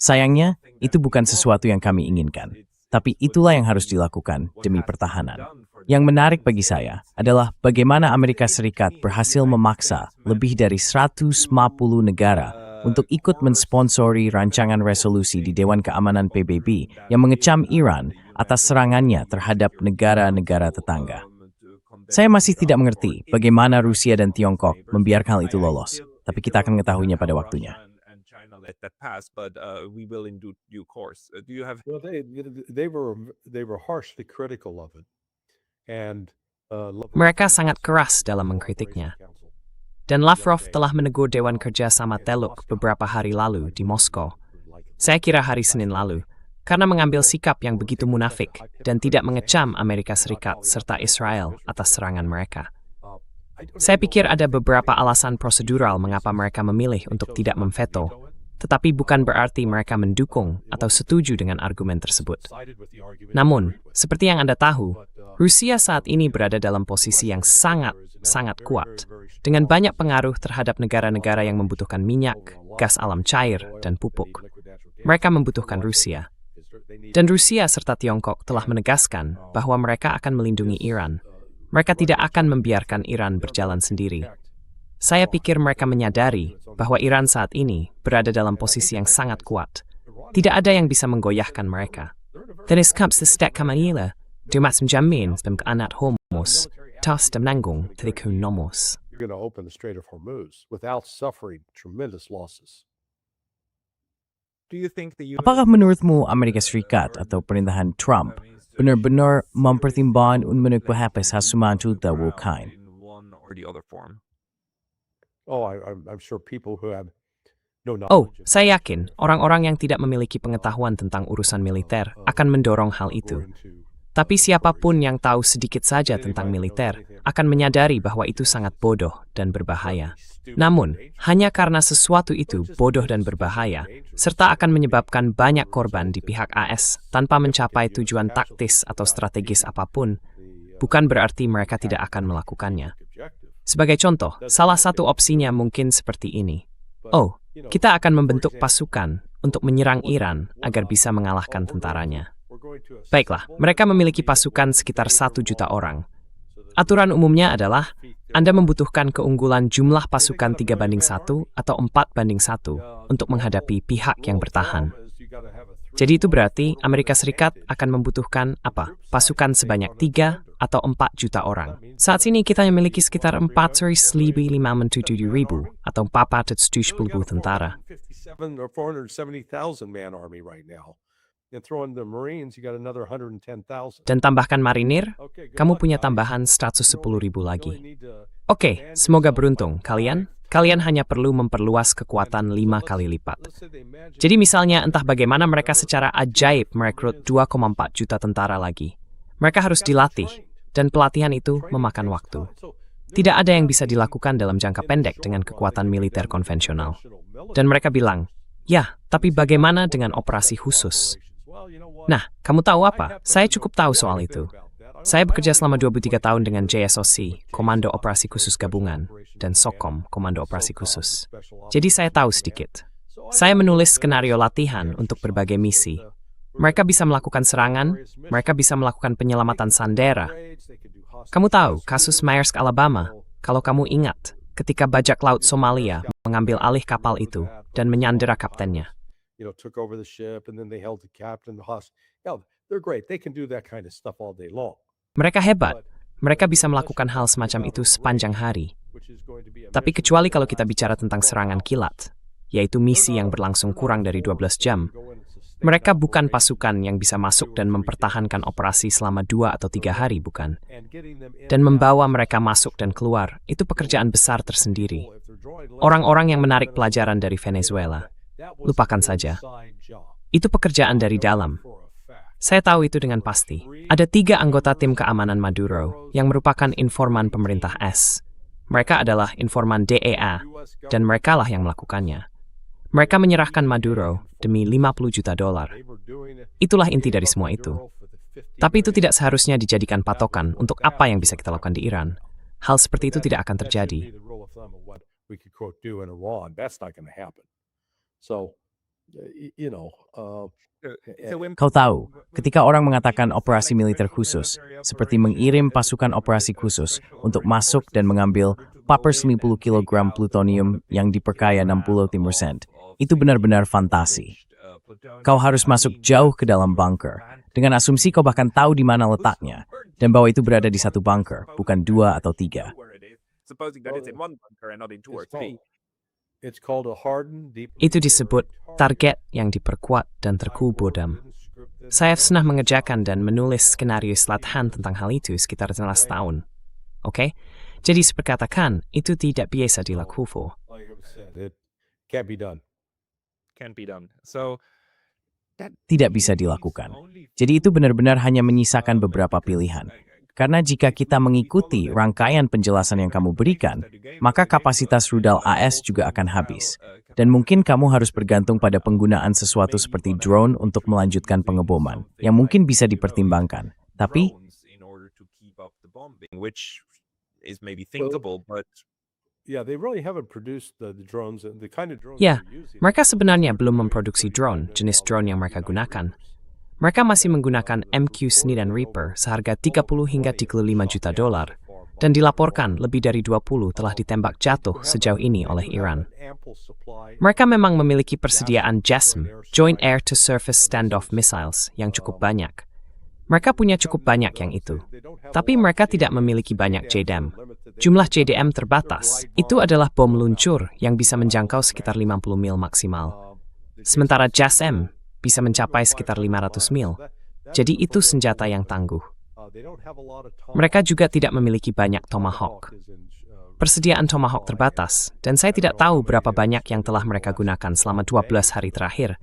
Sayangnya, itu bukan sesuatu yang kami inginkan. Tapi itulah yang harus dilakukan demi pertahanan. Yang menarik bagi saya adalah bagaimana Amerika Serikat berhasil memaksa lebih dari 150 negara untuk ikut mensponsori rancangan resolusi di Dewan Keamanan PBB yang mengecam Iran atas serangannya terhadap negara-negara tetangga. Saya masih tidak mengerti bagaimana Rusia dan Tiongkok membiarkan hal itu lolos, tapi kita akan mengetahuinya pada waktunya. Mereka sangat keras dalam mengkritiknya. Dan Lavrov telah menegur Dewan Kerjasama Teluk beberapa hari lalu di Moskow. Saya kira hari Senin lalu, karena mengambil sikap yang begitu munafik dan tidak mengecam Amerika Serikat serta Israel atas serangan mereka. Saya pikir ada beberapa alasan prosedural mengapa mereka memilih untuk tidak memveto, tetapi bukan berarti mereka mendukung atau setuju dengan argumen tersebut. Namun, seperti yang Anda tahu, Rusia saat ini berada dalam posisi yang sangat kuat, dengan banyak pengaruh terhadap negara-negara yang membutuhkan minyak, gas alam cair, dan pupuk. Mereka membutuhkan Rusia. Dan Rusia serta Tiongkok telah menegaskan bahwa mereka akan melindungi Iran. Mereka tidak akan membiarkan Iran berjalan sendiri. Saya pikir mereka menyadari bahwa Iran saat ini berada dalam posisi yang sangat kuat. Tidak ada yang bisa menggoyahkan mereka. Tenis Kamps Stek Kamanila, Dumas Menjamin dan Anat Hormuz, Tas Demnanggung Trikun Nomos. You're going to open the Strait of Hormuz without suffering tremendous losses. Do you think the Apakah menurutmu Amerika Serikat atau pemerintahan Trump benar-benar mempertimbangkan untuk menghapus hasumantu Wuhan? in one or the other form? Oh, I'm sure people who have no Oh, knowledge of saya yakin orang-orang yang tidak memiliki pengetahuan tentang urusan militer akan mendorong hal itu. Tapi siapapun yang tahu sedikit saja tentang militer akan menyadari bahwa itu sangat bodoh dan berbahaya. Namun, hanya karena sesuatu itu bodoh dan berbahaya, serta akan menyebabkan banyak korban di pihak AS tanpa mencapai tujuan taktis atau strategis apapun, bukan berarti mereka tidak akan melakukannya. Sebagai contoh, salah satu opsinya mungkin seperti ini. Oh, kita akan membentuk pasukan untuk menyerang Iran agar bisa mengalahkan tentaranya. Baiklah, mereka memiliki pasukan sekitar 1 juta orang. Aturan umumnya adalah Anda membutuhkan keunggulan jumlah pasukan 3:1 atau 4:1 untuk menghadapi pihak yang bertahan. Jadi itu berarti Amerika Serikat akan membutuhkan pasukan sebanyak 3 atau 4 juta orang. Saat ini kita memiliki sekitar 4.557.000 atau 470 tentara. 470,000 man army right now. And throw in the Marines, you got another 110,000. Dan tambahkan marinir, kamu punya tambahan 110.000 lagi. Oke, semoga beruntung kalian. Kalian hanya perlu memperluas kekuatan 5 kali lipat. Jadi misalnya entah bagaimana mereka secara ajaib merekrut 2,4 juta tentara lagi. Mereka harus dilatih, dan pelatihan itu memakan waktu. Tidak ada yang bisa dilakukan dalam jangka pendek dengan kekuatan militer konvensional. Dan mereka bilang, ya, tapi bagaimana dengan operasi khusus? Nah, kamu tahu apa? Saya cukup tahu soal itu. Saya bekerja selama 23 tahun dengan JSOC, Komando Operasi Khusus Gabungan, dan SOCOM, Komando Operasi Khusus. Jadi saya tahu sedikit. Saya menulis skenario latihan untuk berbagai misi. Mereka bisa melakukan serangan, mereka bisa melakukan penyelamatan sandera. Kamu tahu, kasus Maersk Alabama, kalau kamu ingat, ketika bajak laut Somalia mengambil alih kapal itu dan menyandera kaptennya. Took over the ship and then they held the captain hostage. Yeah, they're great. They can do that kind of stuff all day long. Mereka hebat. Mereka bisa melakukan hal semacam itu sepanjang hari. Tapi kecuali kalau kita bicara tentang serangan kilat, yaitu misi yang berlangsung kurang dari 12 jam, mereka bukan pasukan yang bisa masuk dan mempertahankan operasi selama 2 atau 3 hari, bukan? Dan membawa mereka masuk dan keluar, itu pekerjaan besar tersendiri. Orang-orang yang menarik pelajaran dari Venezuela, lupakan saja. Itu pekerjaan dari dalam. Saya tahu itu dengan pasti. Ada 3 anggota tim keamanan Maduro yang merupakan informan pemerintah S. Mereka adalah informan DEA, dan merekalah yang melakukannya. Mereka menyerahkan Maduro demi $50 juta. Itulah inti dari semua itu. Tapi itu tidak seharusnya dijadikan patokan untuk apa yang bisa kita lakukan di Iran. Hal seperti itu tidak akan terjadi. Kau tahu, ketika orang mengatakan operasi militer khusus, seperti mengirim pasukan operasi khusus untuk masuk dan mengambil 50 kg plutonium yang diperkaya 60%, itu benar-benar fantasi. Kau harus masuk jauh ke dalam bunker, dengan asumsi kau bahkan tahu di mana letaknya, dan bahwa itu berada di satu bunker, bukan 2 atau 3. Itu disebut target yang diperkuat dan terkubur. Saya pernah mengerjakan dan menulis skenario latihan tentang hal itu sekitar 11 tahun. Oke? Jadi seperti katakan, itu tidak biasa dilakukan. Tidak bisa dilakukan. Jadi itu benar-benar hanya menyisakan beberapa pilihan. Karena jika kita mengikuti rangkaian penjelasan yang kamu berikan, maka kapasitas rudal AS juga akan habis. Dan mungkin kamu harus bergantung pada penggunaan sesuatu seperti drone untuk melanjutkan pengeboman, yang mungkin bisa dipertimbangkan. Tapi, Drones in order to keep up the bombing, which is maybe thinkable, but Yeah, they really haven't produced the drones and the kind of drones Ya, they're using. mereka sebenarnya belum memproduksi drone, jenis drone yang mereka gunakan. Mereka masih menggunakan MQ-9 Reaper seharga 30 hingga 35 juta dolar, dan dilaporkan lebih dari 20 telah ditembak jatuh sejauh ini oleh Iran. Mereka memang memiliki persediaan JASM, Joint Air to Surface Standoff Missiles, yang cukup banyak. Mereka punya cukup banyak yang itu. Tapi mereka tidak memiliki banyak JDAM. Jumlah JDM terbatas. Itu adalah bom luncur yang bisa menjangkau sekitar 50 mil maksimal. Sementara JASM bisa mencapai sekitar 500 mil. Jadi itu senjata yang tangguh. Mereka juga tidak memiliki banyak Tomahawk. Persediaan Tomahawk terbatas, dan saya tidak tahu berapa banyak yang telah mereka gunakan selama 12 hari terakhir.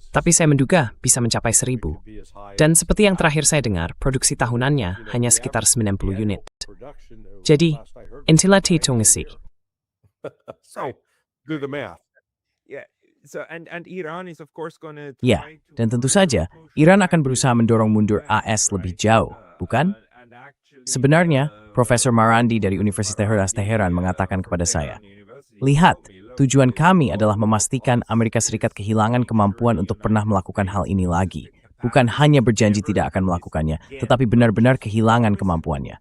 Tapi saya menduga bisa mencapai 1.000. Dan seperti yang terakhir saya dengar, produksi tahunannya hanya sekitar 90 unit. Jadi, intilah hitung sih. So, do the math. yeah. So and Iran is of course gonna ya, try to dan tentu saja, Iran akan berusaha mendorong mundur AS lebih jauh, bukan? Sebenarnya, Profesor Marandi dari Universitas Teheran mengatakan kepada saya, lihat, tujuan kami adalah memastikan Amerika Serikat kehilangan kemampuan untuk pernah melakukan hal ini lagi. Bukan hanya berjanji tidak akan melakukannya, tetapi benar-benar kehilangan kemampuannya.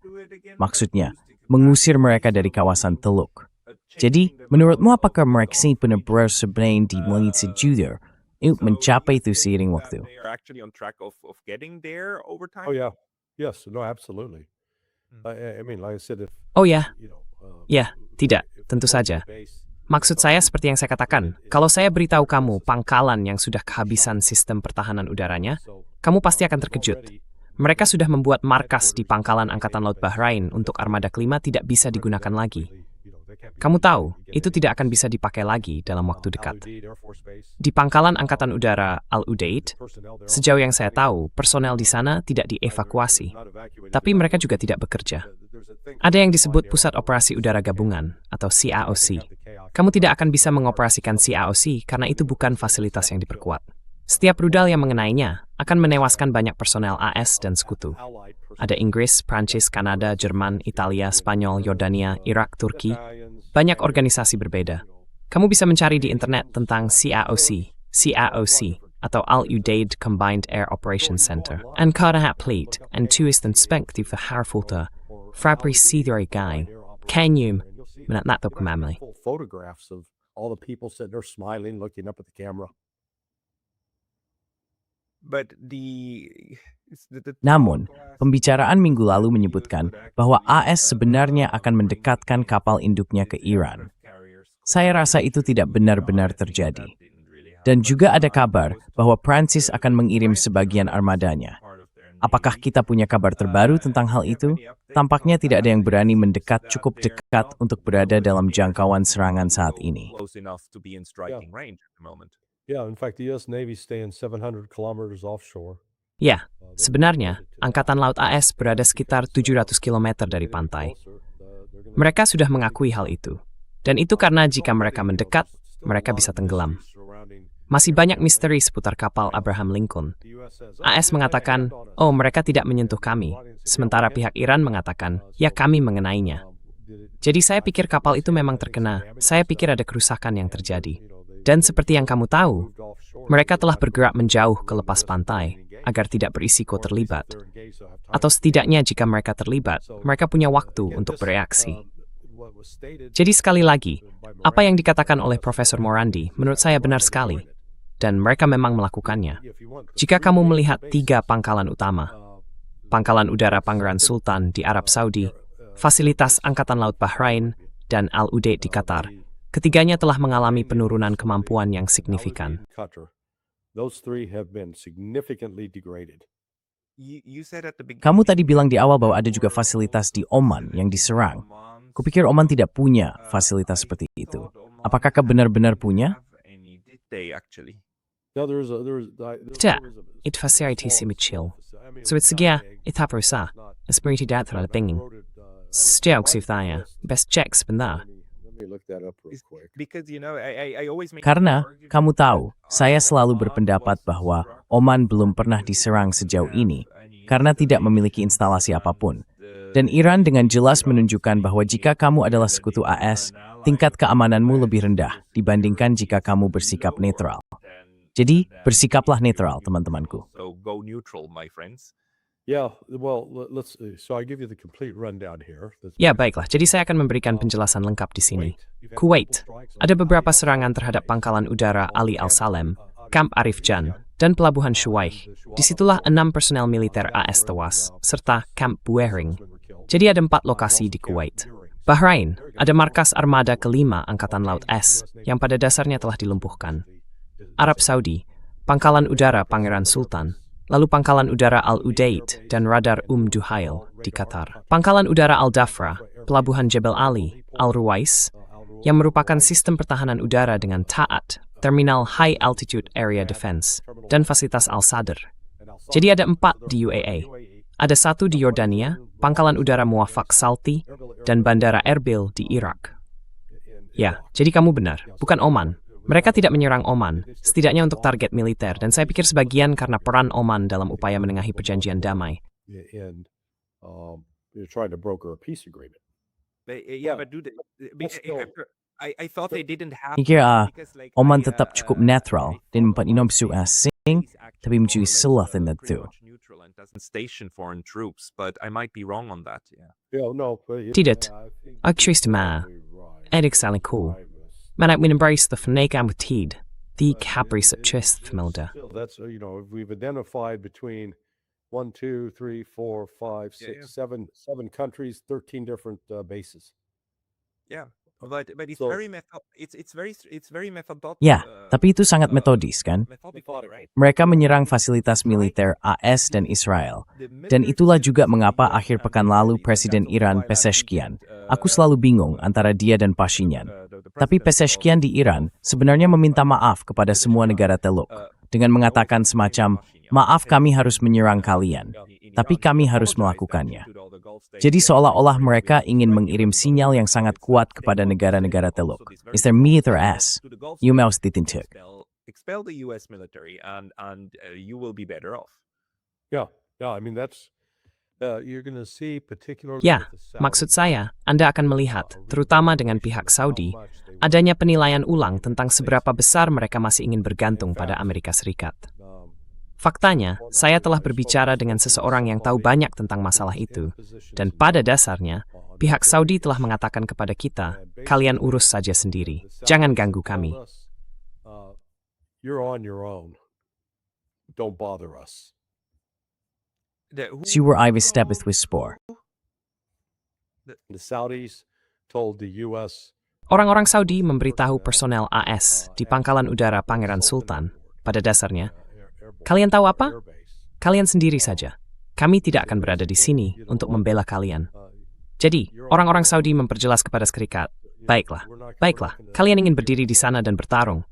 Maksudnya, mengusir mereka dari kawasan Teluk. Jadi, menurutmu apakah mereka benar-benar sebenarnya dimulai untuk mencapai itu seiring waktu? They are actually on track of getting there over time. Oh yeah, yes, no, absolutely. I mean, like I said, if Oh ya, you know, ya, tidak, tentu saja. Maksud saya seperti yang saya katakan, kalau saya beritahu kamu pangkalan yang sudah kehabisan sistem pertahanan udaranya, kamu pasti akan terkejut. Mereka sudah membuat markas di pangkalan Angkatan Laut Bahrain untuk armada kelima tidak bisa digunakan lagi. Kamu tahu, itu tidak akan bisa dipakai lagi dalam waktu dekat. Di pangkalan Angkatan Udara Al-Udeid, sejauh yang saya tahu, personel di sana tidak dievakuasi, tapi mereka juga tidak bekerja. Ada yang disebut Pusat Operasi Udara Gabungan, atau CAOC. Kamu tidak akan bisa mengoperasikan CAOC karena itu bukan fasilitas yang diperkuat. Setiap rudal yang mengenainya akan menewaskan banyak personel AS dan sekutu. Ada Inggris, Prancis, Kanada, Jerman, Italia, Spanyol, Yordania, Irak, Turki. Banyak organisasi berbeda. Kamu bisa mencari di internet tentang CAOC, atau Al-Udeid Combined Air Operations Center. Ankara Fleet, en toesten spenkt die verhaarvolte, fabriceer guy, Kenyum, menat kemamli. Photographs of all the people sitting there smiling, looking up at the camera. But Namun, pembicaraan minggu lalu menyebutkan bahwa AS sebenarnya akan mendekatkan kapal induknya ke Iran. Saya rasa itu tidak benar-benar terjadi. Dan juga ada kabar bahwa Prancis akan mengirim sebagian armadanya. Apakah kita punya kabar terbaru tentang hal itu? Tampaknya tidak ada yang berani mendekat cukup dekat untuk berada dalam jangkauan serangan saat ini. close enough to be in striking range at the moment. Yeah, in fact, the U.S. Navy is staying 700 kilometers offshore. Ya, sebenarnya, Angkatan Laut AS berada sekitar 700 km dari pantai. Mereka sudah mengakui hal itu. Dan itu karena jika mereka mendekat, mereka bisa tenggelam. Masih banyak misteri seputar kapal Abraham Lincoln. AS mengatakan, oh mereka tidak menyentuh kami. Sementara pihak Iran mengatakan, ya kami mengenainya. Jadi saya pikir kapal itu memang terkena. Saya pikir ada kerusakan yang terjadi. Dan seperti yang kamu tahu, mereka telah bergerak menjauh ke lepas pantai agar tidak berisiko terlibat. Atau setidaknya jika mereka terlibat, mereka punya waktu untuk bereaksi. Jadi sekali lagi, apa yang dikatakan oleh Profesor Morandi menurut saya benar sekali. Dan mereka memang melakukannya. Jika kamu melihat 3 pangkalan utama, Pangkalan Udara Pangeran Sultan di Arab Saudi, Fasilitas Angkatan Laut Bahrain, dan Al-Udeid di Qatar, ketiganya telah mengalami penurunan kemampuan yang signifikan. Those three have been significantly degraded. You said at the beginning. Kamu tadi bilang di awal bahwa ada juga fasilitas di Oman yang diserang. Kupikir Oman tidak punya fasilitas seperti itu. Apakah benar-benar punya? Did they actually? No, Tidak, itu fasilitas kecil. Sebenarnya, itu berusaha. Seperti tidak terlalu penting. Sejauh saya, best check sebentar. me look that up real Is- quick. Because I always make Karena, argument kamu that, tahu, saya selalu berpendapat bahwa Oman belum pernah diserang sejauh ini, karena tidak memiliki instalasi apapun. Dan Iran dengan jelas menunjukkan bahwa jika kamu adalah sekutu AS, tingkat keamananmu lebih rendah dibandingkan jika kamu bersikap netral. Jadi, bersikaplah netral, teman-temanku. So go neutral, my friends. Yeah, well, let's. So I give you the complete rundown here. Ya, baiklah. Jadi saya akan memberikan penjelasan lengkap di sini. Kuwait. Ada beberapa serangan terhadap pangkalan udara Ali Al-Salem, Kamp Arif Jan, dan pelabuhan Shuwaih. Disitulah 6 personel militer AS tewas, serta Kamp Buehring. Jadi ada 4 lokasi di Kuwait. Bahrain, ada markas armada kelima Angkatan Laut S, yang pada dasarnya telah dilumpuhkan. Arab Saudi, pangkalan udara Pangeran Sultan, lalu pangkalan udara Al-Udeid dan radar Duhail di Qatar. Pangkalan udara Al-Dafra, pelabuhan Jebel Ali, Al-Ruwais, yang merupakan sistem pertahanan udara dengan taat, terminal High Altitude Area Defense, dan fasilitas Al-Sadr. Jadi ada 4 di UAE. Ada 1 di Yordania, pangkalan udara Muwafaq Salti, dan bandara Erbil di Irak. Ya, jadi kamu benar, bukan Oman. Mereka tidak menyerang Oman, setidaknya untuk target militer, dan saya pikir sebagian karena peran Oman dalam upaya menengahi perjanjian damai. And you're trying to broker a peace agreement. Yeah, but do they? I thought they didn't have. Kira because, like, Oman tetap cukup netral dan mempertimbangkan asing, tapi mencuri celah dan itu. Neutral and doesn't station foreign troops, but I might be wrong on that. Yeah. Yeah, no, Tidak. Aku istimewa. Edik saling cool. Men we embrace the Fnegam with Teed, the Cabri Subchist familiar. That's we've identified between 1, 2, 3, 4, 5, 6, 7 countries, 13 different bases. Yeah. But it's So- very it's very methodological. Ya, tapi itu sangat metodis, kan? Methodical, right? Mereka menyerang fasilitas militer AS dan Israel. Dan itulah juga mengapa akhir pekan lalu Presiden Iran Pezeshkian. Aku selalu bingung antara dia dan Pashinyan. Tapi Pezeshkian di Iran sebenarnya meminta maaf kepada semua negara Teluk dengan mengatakan semacam, maaf kami harus menyerang kalian, tapi kami harus melakukannya. Jadi seolah-olah mereka ingin mengirim sinyal yang sangat kuat kepada negara-negara Teluk. Is there meat or ass? You mouse ditintuk. Expel the US military and you will be better off. Yeah, I mean that's you're going to see particularly. Ya, with the Saudis, maksud saya, Anda akan melihat, terutama dengan pihak Saudi, adanya penilaian ulang tentang seberapa besar mereka masih ingin bergantung pada Amerika Serikat. Faktanya, saya telah berbicara dengan seseorang yang tahu banyak tentang masalah itu, dan pada dasarnya, pihak Saudi telah mengatakan kepada kita, kalian urus saja sendiri, jangan ganggu kami. You're on your own. Don't bother us. Sewer Ivis Stepith with Spore. The Saudis told the U.S. Orang-orang Saudi memberitahu personel AS di pangkalan udara Pangeran Sultan, pada dasarnya, kalian tahu apa? Kalian sendiri saja. Kami tidak akan berada di sini untuk membela kalian. Jadi, orang-orang Saudi memperjelas kepada serikat, baiklah, kalian ingin berdiri di sana dan bertarung.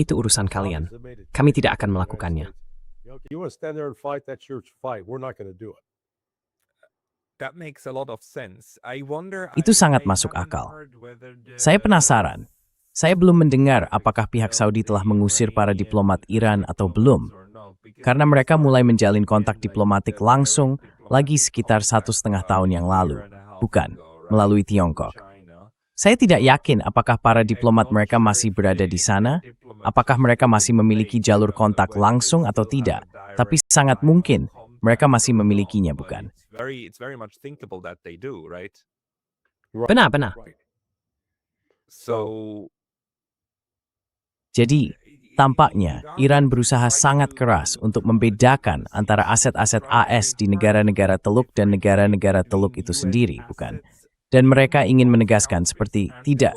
Itu urusan kalian. Kami tidak akan melakukannya. You want to stand there and fight? That's your fight. We're not going to do it. That makes a lot of sense. I wonder. Itu sangat masuk akal. Saya penasaran. Saya belum mendengar apakah pihak Saudi telah mengusir para diplomat Iran atau belum. Karena mereka mulai menjalin kontak diplomatik langsung lagi sekitar 1,5 tahun yang lalu. Bukan, melalui Tiongkok. Saya tidak yakin apakah para diplomat mereka masih berada di sana, apakah mereka masih memiliki jalur kontak langsung atau tidak, tapi sangat mungkin mereka masih memilikinya, bukan? It's very much thinkable that they do, right? Benar. So Jadi, tampaknya Iran berusaha sangat keras untuk membedakan antara aset-aset AS di negara-negara Teluk dan negara-negara Teluk itu sendiri, bukan? Dan mereka ingin menegaskan seperti, tidak,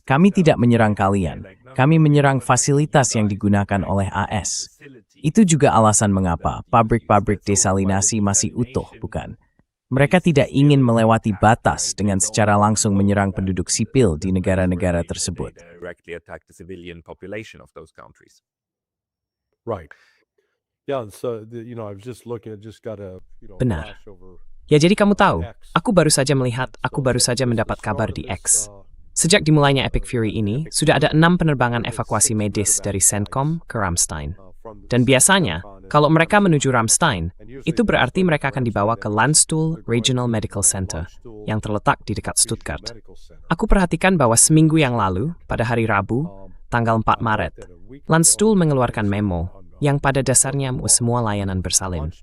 kami tidak menyerang kalian, kami menyerang fasilitas yang digunakan oleh AS. Itu juga alasan mengapa pabrik-pabrik desalinasi masih utuh, bukan? Mereka tidak ingin melewati batas dengan secara langsung menyerang penduduk sipil di negara-negara tersebut. directly attack the civilian population of those countries. Right. Yeah. So I was just looking. I just got a Benar. flash over. Ya jadi kamu tahu, aku baru saja mendapat kabar di X. Sejak dimulainya Epic Fury ini, sudah ada 6 penerbangan evakuasi medis dari CENTCOM ke Ramstein. Dan biasanya, kalau mereka menuju Ramstein, itu berarti mereka akan dibawa ke Landstuhl Regional Medical Center yang terletak di dekat Stuttgart. Aku perhatikan bahwa seminggu yang lalu, pada hari Rabu, tanggal 4 Maret, Landstuhl mengeluarkan memo yang pada dasarnya semua layanan bersalin.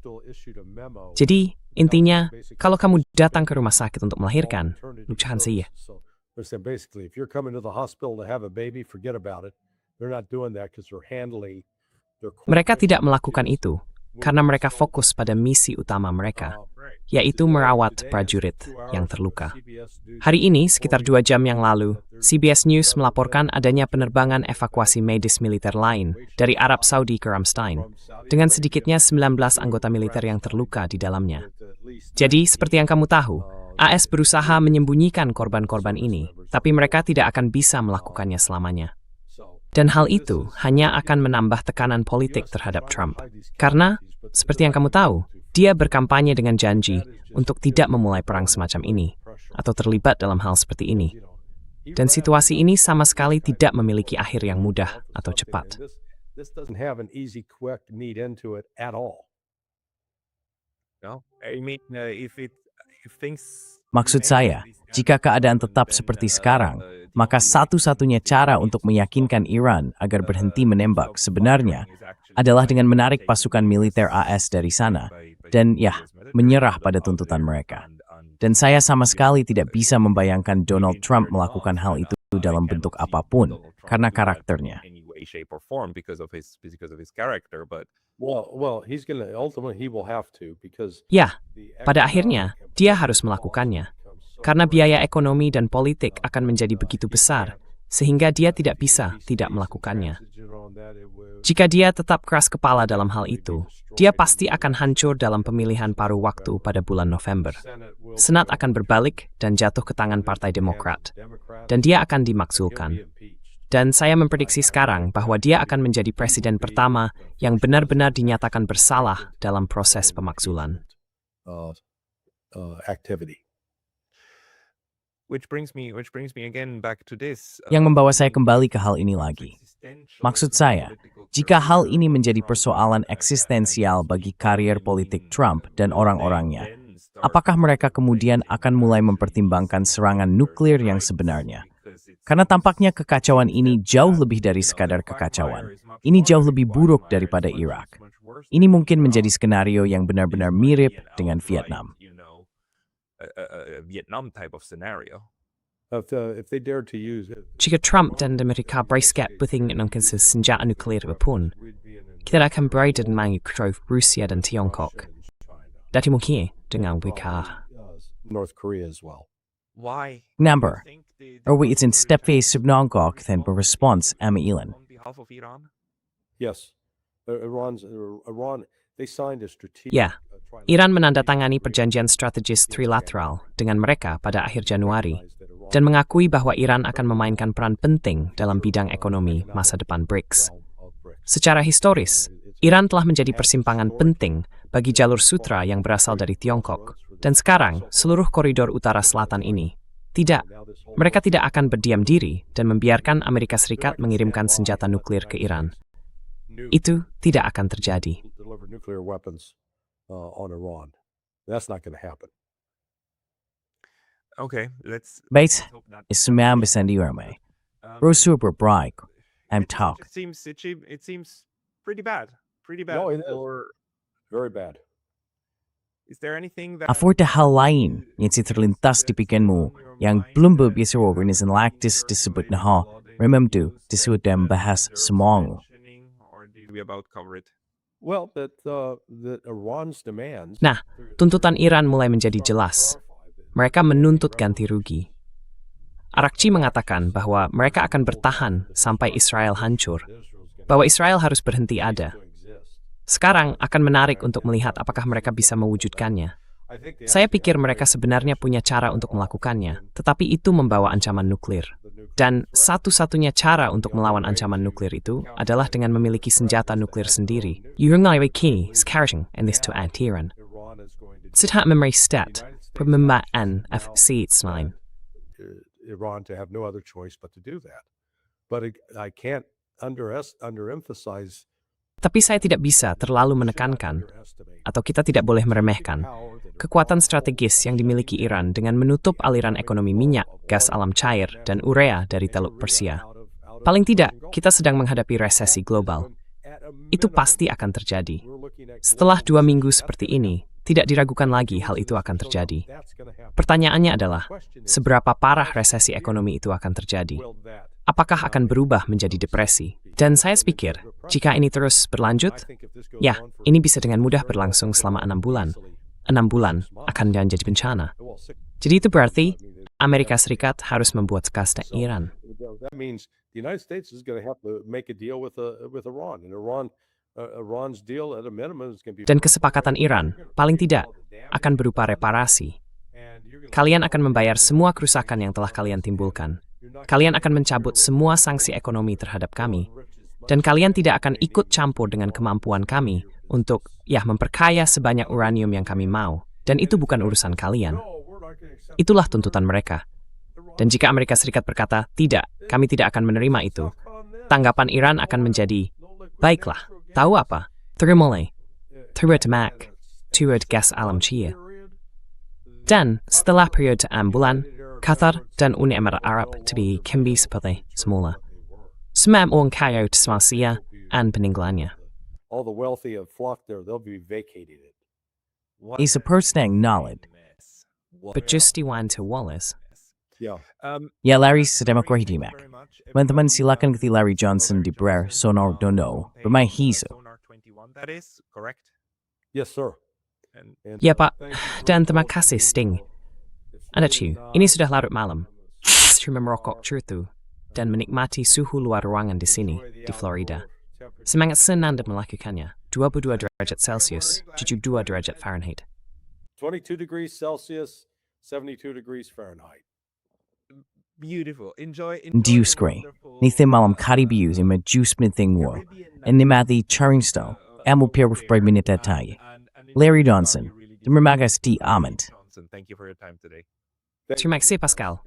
Jadi, intinya, kalau kamu datang ke rumah sakit untuk melahirkan, lucahan sih ya. Basically, if you're coming to the hospital to have a baby, forget about it. They're not doing that because they're handling. Mereka tidak melakukan itu karena mereka fokus pada misi utama mereka, yaitu merawat prajurit yang terluka. Hari ini, sekitar 2 jam yang lalu, CBS News melaporkan adanya penerbangan evakuasi medis militer lain dari Arab Saudi ke Ramstein, dengan sedikitnya 19 anggota militer yang terluka di dalamnya. Jadi, seperti yang kamu tahu, AS berusaha menyembunyikan korban-korban ini, tapi mereka tidak akan bisa melakukannya selamanya. Dan hal itu hanya akan menambah tekanan politik terhadap Trump. Karena, seperti yang kamu tahu, dia berkampanye dengan janji untuk tidak memulai perang semacam ini, atau terlibat dalam hal seperti ini. Dan situasi ini sama sekali tidak memiliki akhir yang mudah atau cepat. Maksud saya, jika keadaan tetap seperti sekarang, maka satu-satunya cara untuk meyakinkan Iran agar berhenti menembak sebenarnya adalah dengan menarik pasukan militer AS dari sana dan menyerah pada tuntutan mereka. Dan saya sama sekali tidak bisa membayangkan Donald Trump melakukan hal itu dalam bentuk apapun karena karakternya. Ya, pada akhirnya, dia harus melakukannya. Karena biaya ekonomi dan politik akan menjadi begitu besar, sehingga dia tidak bisa tidak melakukannya. Jika dia tetap keras kepala dalam hal itu, dia pasti akan hancur dalam pemilihan paruh waktu pada bulan November. Senat akan berbalik dan jatuh ke tangan Partai Demokrat, dan dia akan dimakzulkan. Dan saya memprediksi sekarang bahwa dia akan menjadi presiden pertama yang benar-benar dinyatakan bersalah dalam proses pemakzulan. Yang membawa saya kembali ke hal ini lagi. Maksud saya, jika hal ini menjadi persoalan eksistensial bagi karier politik Trump dan orang-orangnya, apakah mereka kemudian akan mulai mempertimbangkan serangan nuklir yang sebenarnya? Karena tampaknya kekacauan ini jauh lebih dari sekadar kekacauan. Ini jauh lebih buruk daripada Irak. Ini mungkin menjadi skenario yang benar-benar mirip dengan Vietnam. Jika Trump dan Amerika beriskat dengan senjata nuklir pun, kita akan berada dengan Rusia dan Tiongkok. Dari mungkin dengan North Korea as well. Number, it's in step-phase subnongkok then berespons ama ilan. Yes, Iran, they signed a strategic. Ya, Iran menandatangani perjanjian strategis trilateral dengan mereka pada akhir Januari dan mengakui bahwa Iran akan memainkan peran penting dalam bidang ekonomi masa depan BRICS. Secara historis, Iran telah menjadi persimpangan penting bagi jalur sutra yang berasal dari Tiongkok. Dan sekarang, seluruh koridor utara selatan ini, mereka tidak akan berdiam diri dan membiarkan Amerika Serikat mengirimkan senjata nuklir ke Iran. Itu tidak akan terjadi. Baik, isumam besendi ramai. Rosur berbraik. I'm talk. It seems pretty bad. No, it is. Very bad. Is there anything that Aforta hal lain yang terlintas di pikiranmu yang belum berbiasa organisasi laktis disebut nah, remember disebut dan bahas semong. Well, that Iran's demands. Nah, tuntutan Iran mulai menjadi jelas. Mereka menuntut ganti rugi. Arakci mengatakan bahwa mereka akan bertahan sampai Israel hancur, bahwa Israel harus berhenti ada. Sekarang akan menarik untuk melihat apakah mereka bisa mewujudkannya. Saya pikir mereka sebenarnya punya cara untuk melakukannya, tetapi itu membawa ancaman nuklir. Dan satu-satunya cara untuk melawan ancaman nuklir itu adalah dengan memiliki senjata nuklir sendiri. Sithat memory stat, pemembaan FC9. Iran to have no other choice but to do that. But I can't underemphasize. Tapi saya tidak bisa terlalu menekankan, atau kita tidak boleh meremehkan, kekuatan strategis yang dimiliki Iran dengan menutup aliran ekonomi minyak, gas alam cair, dan urea dari Teluk Persia. Paling tidak, kita sedang menghadapi resesi global. Itu pasti akan terjadi. Setelah 2 minggu seperti ini, tidak diragukan lagi hal itu akan terjadi. Pertanyaannya adalah, seberapa parah resesi ekonomi itu akan terjadi? Apakah akan berubah menjadi depresi? Dan saya pikir, jika ini terus berlanjut, ya, ini bisa dengan mudah berlangsung selama 6 bulan. 6 bulan akan menjadi bencana. Jadi itu berarti Amerika Serikat harus membuat skasta Iran. That means the United States is going to have to make a deal with Iran, and Iran's deal at a minimum is going to be. Dan kesepakatan Iran, paling tidak, akan berupa reparasi. Kalian akan membayar semua kerusakan yang telah kalian timbulkan. Kalian akan mencabut semua sanksi ekonomi terhadap kami. Dan kalian tidak akan ikut campur dengan kemampuan kami untuk, memperkaya sebanyak uranium yang kami mau. Dan itu bukan urusan kalian. Itulah tuntutan mereka. Dan jika Amerika Serikat berkata, tidak, kami tidak akan menerima itu, tanggapan Iran akan menjadi, baiklah, tahu apa? Termoleh, turut mak, turut gas alam cair. Dan setelah periode 6 bulan, Qatar dan Uni Emirat Arab telah kembali seperti semula. Semua orang kaya di Malaysia dan peninggalannya. All the wealthy have flocked there. They'll be vacating it. Isa persnang knowledge. Berjustiwan to Wallace. Yeah. Ya Larry sedemokrahimak. Teman-teman silakan ketik Larry Johnson di Brer Sonar Dono. Bermain hiso. That is correct. Yes, sir. Ya Pak, dan terima kasih Sting. Anda ciu, ini sudah larut malam. Cuma merokok curtu dan menikmati suhu luar ruangan di sini, di Florida. Semangat senang melakukannya. 22 derajat Celcius, 72 derajat Fahrenheit. 22 degrees Celsius, 72 degrees Fahrenheit. Beautiful. Enjoy Diuskri. Nithim malam karibius in majus minthing war. And nimati charingsto. Amul pir with bread minute tayo. Larry Johnson. Demramagas di Amant. Thank you for your time today. Terima kasih Pascal.